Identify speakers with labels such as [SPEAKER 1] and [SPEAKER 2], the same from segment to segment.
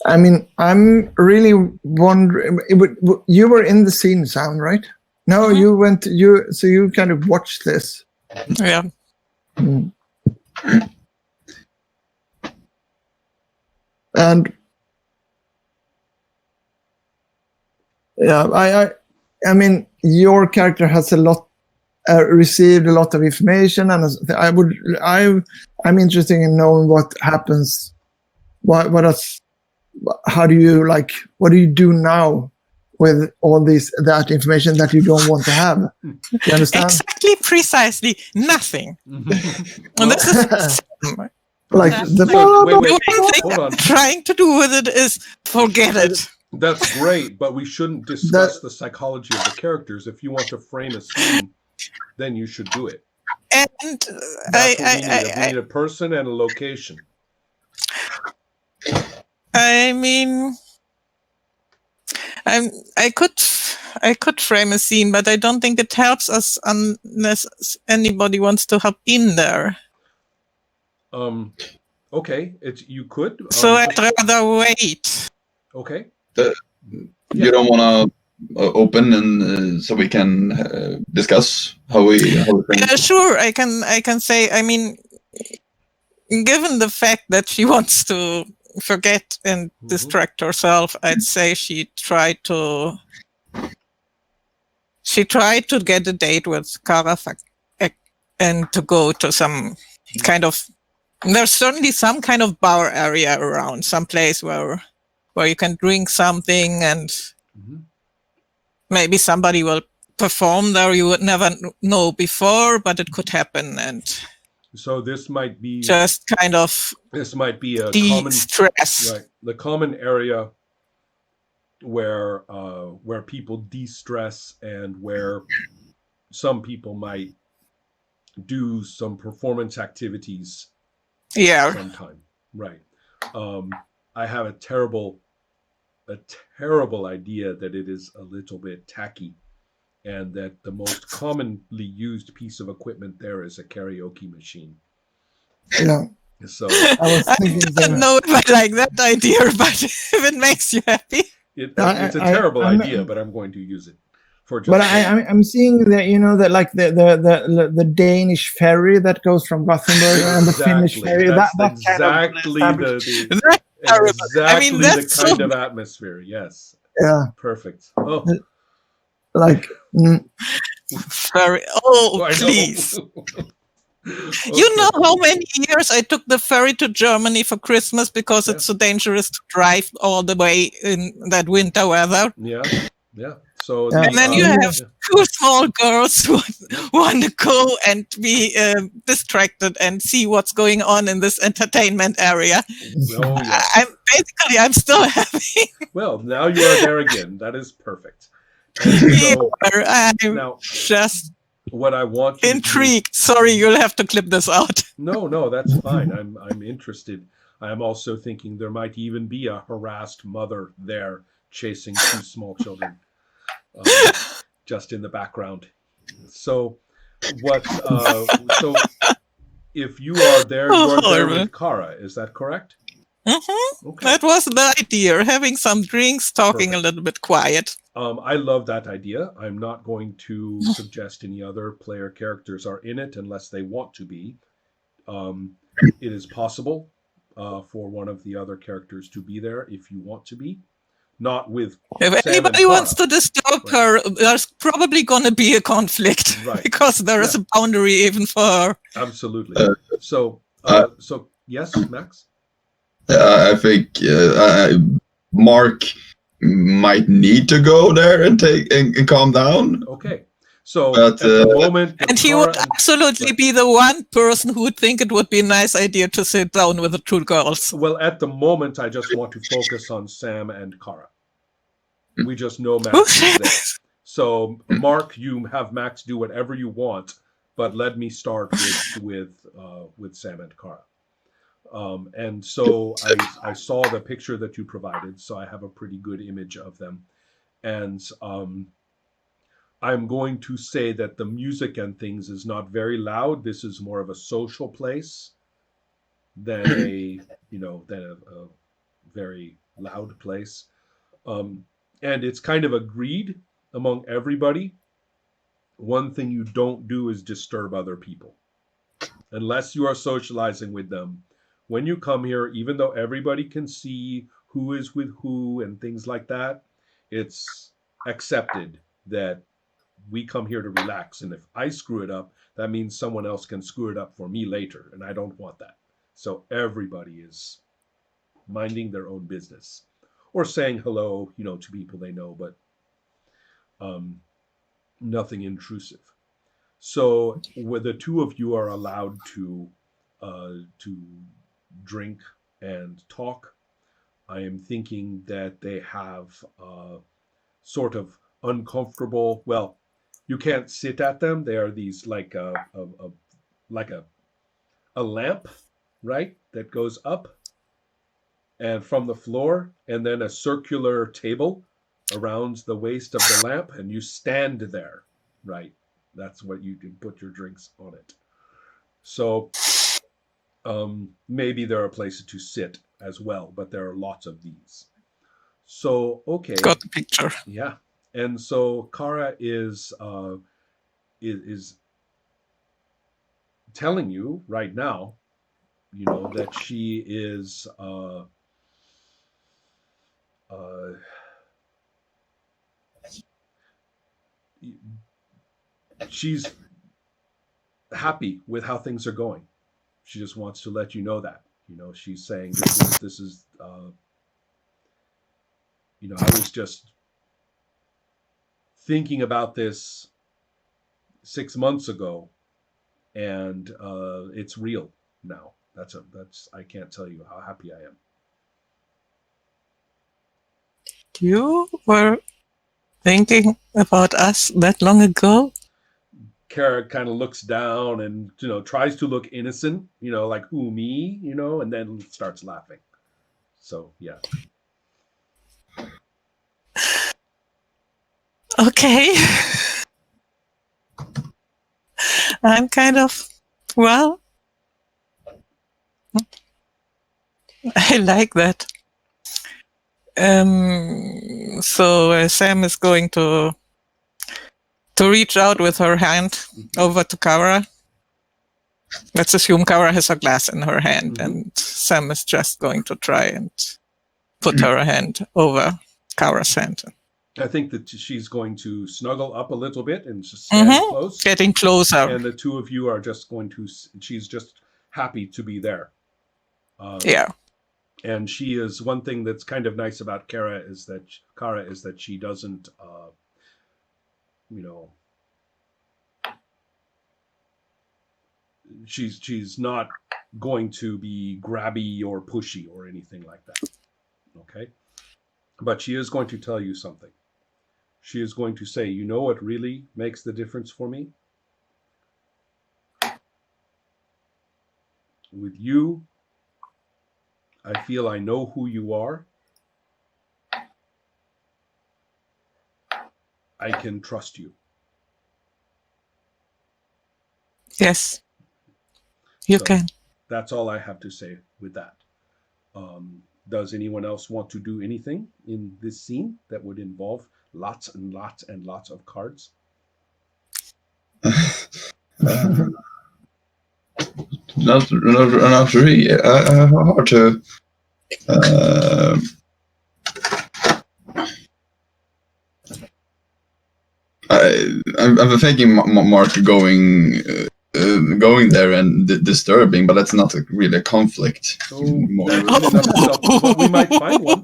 [SPEAKER 1] I mean, I'm really wondering. You were in the scene, Sam, right? No, you went. So you kind of watched this.
[SPEAKER 2] Yeah.
[SPEAKER 1] Mm. And yeah, I mean, your character has received a lot of information, and I'm interested in knowing what happens. How do you what do you do now with all that information that you don't want to have? You understand?
[SPEAKER 2] Exactly, precisely nothing. And this is
[SPEAKER 1] like
[SPEAKER 3] the
[SPEAKER 2] one thing I'm trying to do with it is forget it.
[SPEAKER 3] That's great, but we shouldn't discuss the psychology of the characters. If you want to frame a scene, then you should do it.
[SPEAKER 2] And
[SPEAKER 3] we need a person and a location.
[SPEAKER 2] I mean, I could frame a scene, but I don't think it helps us unless anybody wants to hop in there.
[SPEAKER 3] Okay, you could.
[SPEAKER 2] So I'd rather wait.
[SPEAKER 3] Okay.
[SPEAKER 4] You don't want to open and so we can discuss how we.
[SPEAKER 2] Yeah, sure. I can say. I mean, given the fact that she wants to forget and distract herself, I'd say she tried to get a date with Kara and to go to some kind of. There's certainly some kind of bar area around, some place where you can drink something and maybe somebody will perform there. You would never know before, but it could happen. And
[SPEAKER 3] so this might be
[SPEAKER 2] just kind of.
[SPEAKER 3] This might be a
[SPEAKER 2] de-stress.
[SPEAKER 3] Right, the common area where people de-stress and where some people might do some performance activities.
[SPEAKER 2] Yeah.
[SPEAKER 3] Sometime, right. I have a terrible idea that it is a little bit tacky, and that the most commonly used piece of equipment there is a karaoke machine.
[SPEAKER 1] Yeah.
[SPEAKER 3] So
[SPEAKER 1] I
[SPEAKER 2] don't know if I like that idea, but if it makes you happy,
[SPEAKER 3] it's a terrible idea. But I'm going to use it for.
[SPEAKER 1] But I'm seeing that that like the Danish ferry that goes from Gothenburg and the Finnish ferry.
[SPEAKER 3] That's
[SPEAKER 1] that
[SPEAKER 3] exactly
[SPEAKER 1] kind of
[SPEAKER 3] exactly
[SPEAKER 2] I mean,
[SPEAKER 3] the kind of atmosphere. Yes.
[SPEAKER 1] Yeah.
[SPEAKER 3] Perfect. Oh.
[SPEAKER 1] Like.
[SPEAKER 2] Ferry. Oh, please.
[SPEAKER 3] Okay.
[SPEAKER 2] You know how many years I took the ferry to Germany for Christmas because it's so dangerous to drive all the way in that winter weather.
[SPEAKER 3] Yeah. So
[SPEAKER 2] and then you have two small girls who want to go and be distracted and see what's going on in this entertainment area.
[SPEAKER 3] Oh, yeah.
[SPEAKER 2] I'm still having.
[SPEAKER 3] Well, now you are there again. That is perfect.
[SPEAKER 2] So, I'm just.
[SPEAKER 3] What I want
[SPEAKER 2] intrigued. Sorry, you'll have to clip this out.
[SPEAKER 3] No, that's fine. I'm interested. I am also thinking there might even be a harassed mother there chasing two small children, just in the background. So, so if you are there, you're there with Kara. Is that correct?
[SPEAKER 2] Mm-hmm. Okay. That was the idea. Having some drinks, talking a little bit quiet.
[SPEAKER 3] I love that idea. I'm not going to suggest any other player characters are in it unless they want to be. It is possible for one of the other characters to be there if you want to be. Not with
[SPEAKER 2] if
[SPEAKER 3] Sam
[SPEAKER 2] anybody wants to disturb her, there's probably going to be a conflict because there is a boundary even for her.
[SPEAKER 3] Absolutely. So yes, Max?
[SPEAKER 4] I think Mark might need to go there and calm down.
[SPEAKER 3] Okay. So at the moment,
[SPEAKER 2] and he would absolutely be the one person who would think it would be a nice idea to sit down with the two girls.
[SPEAKER 3] Well, at the moment, I just want to focus on Sam and Kara. We just know Max is there. So, Mark, you have Max do whatever you want, but let me start with Sam and Kara. And so I saw the picture that you provided, so I have a pretty good image of them. And I'm going to say that the music and things is not very loud. This is more of a social place than a very loud place. And it's kind of agreed among everybody. One thing you don't do is disturb other people unless you are socializing with them. When you come here, even though everybody can see who is with who and things like that, it's accepted that we come here to relax. And if I screw it up, that means someone else can screw it up for me later. And I don't want that. So everybody is minding their own business or saying hello, to people they know, but nothing intrusive. So where the two of you are allowed to drink and talk, I am thinking that they have sort of uncomfortable. Well, you can't sit at them. They are these like a lamp, right? That goes up and from the floor, and then a circular table around the waist of the lamp, and you stand there, right? That's what you can put your drinks on it. So maybe there are places to sit as well, but there are lots of these. So okay,
[SPEAKER 2] Got the picture.
[SPEAKER 3] yeah, and so Kara is telling you right now, that she is she's happy with how things are going. She just wants to let you know that. She's saying this is I was just thinking about this 6 months ago, and it's real now. That's I can't tell you how happy I am.
[SPEAKER 2] You were thinking about us that long ago?
[SPEAKER 3] Kara kind of looks down and tries to look innocent, like who, me, and then starts laughing. So yeah.
[SPEAKER 2] Okay. I'm kind of, well, I like that. So Sam is going to reach out with her hand over to Kara. Let's assume Kara has a glass in her hand, and Sam is just going to try and put her hand over Kara's hand.
[SPEAKER 3] I think that she's going to snuggle up a little bit and just stand close.
[SPEAKER 2] Getting closer.
[SPEAKER 3] And the two of you are just going to, she's just happy to be there.
[SPEAKER 2] Yeah.
[SPEAKER 3] And she is, one thing that's kind of nice about Kara is that she doesn't, she's not going to be grabby or pushy or anything like that. Okay. But she is going to tell you something. She is going to say, you know what really makes the difference for me? With you, I feel I know who you are. I can trust you.
[SPEAKER 2] Yes, you can.
[SPEAKER 3] That's all I have to say with that. Does anyone else want to do anything in this scene that would involve lots and lots and lots of cards?
[SPEAKER 4] Not really. Hard to. I'm thinking Mark going there and disturbing, but that's not really a conflict.
[SPEAKER 3] Oh, we might find one.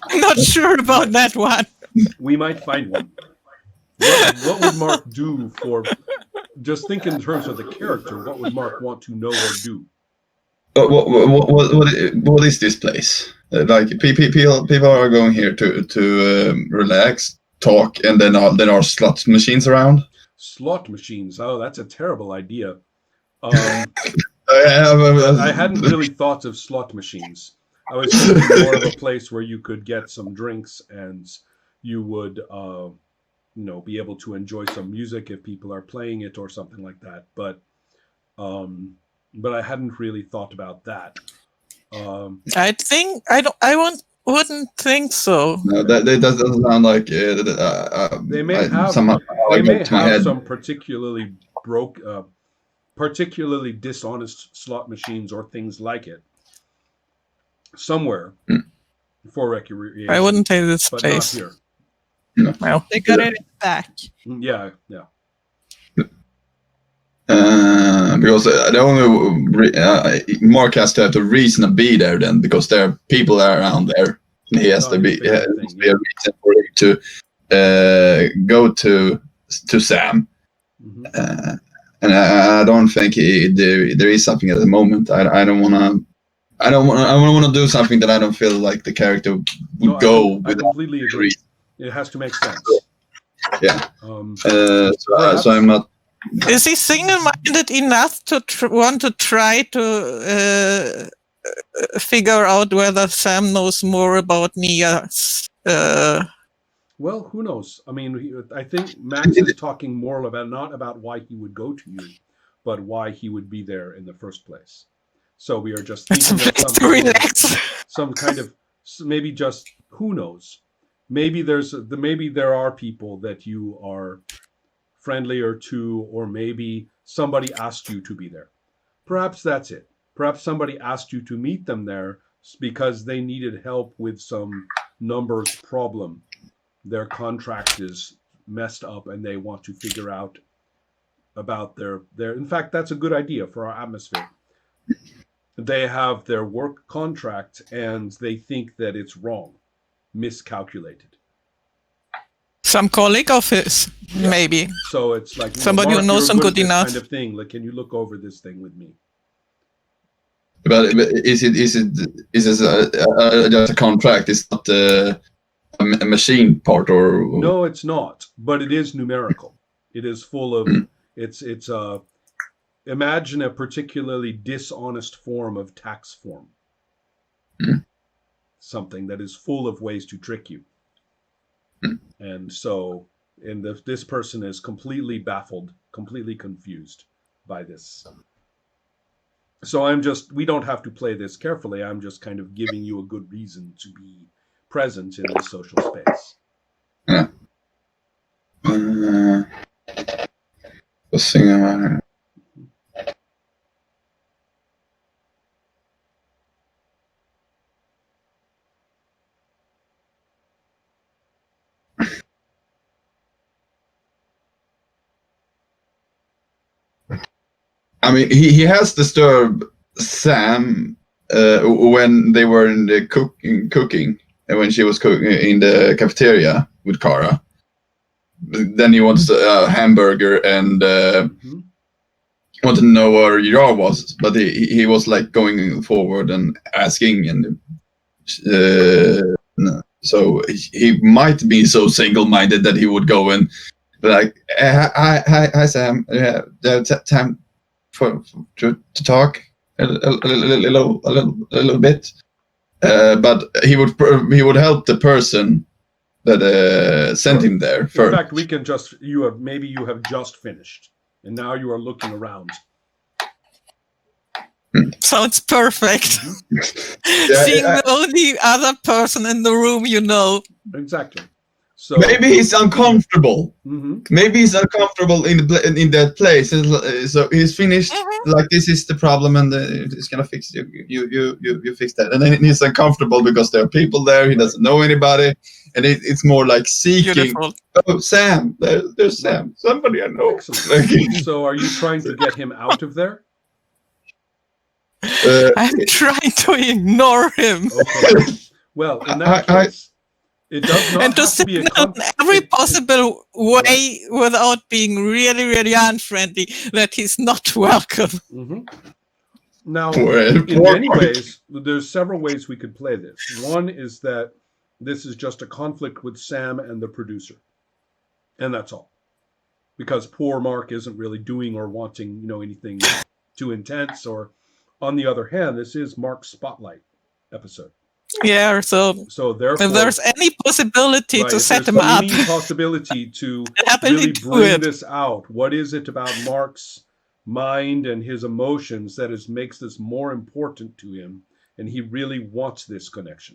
[SPEAKER 2] I'm not sure about that one.
[SPEAKER 3] We might find one. What would Mark do for? Just think in terms of the character. What would Mark want to know or do?
[SPEAKER 4] What is this place? Like people are going here to relax, talk, and then are slot machines around.
[SPEAKER 3] Slot machines. Oh, that's a terrible idea. I hadn't really thought of slot machines. I was thinking more of a place where you could get some drinks and you would, be able to enjoy some music if people are playing it or something like that. But I hadn't really thought about that.
[SPEAKER 2] I think wouldn't think so.
[SPEAKER 4] No, that doesn't sound like
[SPEAKER 3] They may have
[SPEAKER 4] somehow
[SPEAKER 3] they
[SPEAKER 4] like
[SPEAKER 3] may
[SPEAKER 4] to my
[SPEAKER 3] have
[SPEAKER 4] head.
[SPEAKER 3] some particularly dishonest slot machines or things like it somewhere for recreation.
[SPEAKER 2] I wouldn't say this
[SPEAKER 3] but
[SPEAKER 2] place.
[SPEAKER 3] not here.
[SPEAKER 2] No.
[SPEAKER 5] They got it back.
[SPEAKER 3] Yeah.
[SPEAKER 4] Because the only Mark has to have the reason to be there then, because there are people around there. And he has to be a reason for him to go to Sam.
[SPEAKER 3] Mhm.
[SPEAKER 4] And I don't think there is something at the moment. I don't want to do something that I don't feel like the character would go
[SPEAKER 3] I
[SPEAKER 4] with.
[SPEAKER 3] completely agree. It has to make sense.
[SPEAKER 4] Yeah.
[SPEAKER 3] Perhaps-
[SPEAKER 4] So I'm not.
[SPEAKER 2] Is he single-minded enough to want to try to figure out whether Sam knows more about Nia's?
[SPEAKER 3] Well, who knows? I mean, I think Max is talking more about not about why he would go to you, but why he would be there in the first place. So we are just
[SPEAKER 2] It's a
[SPEAKER 3] thinking
[SPEAKER 2] place
[SPEAKER 3] of
[SPEAKER 2] to relax.
[SPEAKER 3] some kind of maybe just who knows? Maybe there are people that you are friendlier to, or maybe somebody asked you to be there. Perhaps that's it. Perhaps somebody asked you to meet them there because they needed help with some numbers problem. Their contract is messed up and they want to figure out about their in fact, that's a good idea for our atmosphere. They have their work contract and they think that it's wrong, miscalculated.
[SPEAKER 2] Some colleague of his, maybe.
[SPEAKER 3] So it's like
[SPEAKER 2] Somebody who
[SPEAKER 3] Mark,
[SPEAKER 2] knows
[SPEAKER 3] you're
[SPEAKER 2] them good
[SPEAKER 3] at this
[SPEAKER 2] enough.
[SPEAKER 3] kind of thing. Like, can you look over this thing with me?
[SPEAKER 4] But is it just a contract? It's not a machine part, or
[SPEAKER 3] No, it's not. But it is numerical. It is full of. It's imagine a particularly dishonest form of tax form. Something that is full of ways to trick you. And so, this person is completely baffled, completely confused by this. So we don't have to play this carefully. I'm just kind of giving you a good reason to be present in this social space.
[SPEAKER 4] Yeah. Let's see. I mean, he has disturbed Sam when they were in the cooking, when she was cooking in the cafeteria with Kara. Then he wants a hamburger and wanted to know where Yar was, but he was like going forward and asking, and so he might be so single-minded that he would go and be like, "Hi Sam, time to talk a little bit," but he would help the person that sent him there first.
[SPEAKER 3] In fact, we can just you have just finished, and now you are looking around.
[SPEAKER 2] Sounds perfect.
[SPEAKER 4] Yeah,
[SPEAKER 2] Seeing the only other person in the room you know.
[SPEAKER 3] Exactly. So
[SPEAKER 4] maybe he's uncomfortable.
[SPEAKER 3] Mhm.
[SPEAKER 4] Maybe he's uncomfortable in that place. So he's finished. Like, this is the problem, and it's gonna fix you. You fix that, and then he's uncomfortable because there are people there. He doesn't know anybody, and it's more like seeking.
[SPEAKER 2] Beautiful.
[SPEAKER 4] Oh, Sam, there's Sam. Somebody I know.
[SPEAKER 3] Excellent. So are you trying to get him out of there?
[SPEAKER 2] I'm trying to ignore him.
[SPEAKER 3] Okay. Well, in that case, it does not
[SPEAKER 2] And to
[SPEAKER 3] have to be a
[SPEAKER 2] signal in every possible way without being really, really unfriendly that he's not welcome.
[SPEAKER 3] Now,
[SPEAKER 4] Poor
[SPEAKER 3] in many
[SPEAKER 4] Mark.
[SPEAKER 3] ways, there's several ways we could play this. One is that this is just a conflict with Sam and the producer, and that's all. Because poor Mark isn't really doing or wanting, anything too intense. Or, on the other hand, this is Mark's spotlight episode.
[SPEAKER 2] Yeah, so
[SPEAKER 3] therefore,
[SPEAKER 2] if there's any possibility to
[SPEAKER 3] if
[SPEAKER 2] set
[SPEAKER 3] there's
[SPEAKER 2] him up,
[SPEAKER 3] any possibility to
[SPEAKER 2] happily
[SPEAKER 3] really
[SPEAKER 2] do
[SPEAKER 3] bring
[SPEAKER 2] it.
[SPEAKER 3] this out. What is it about Mark's mind and his emotions that makes this more important to him and he really wants this connection.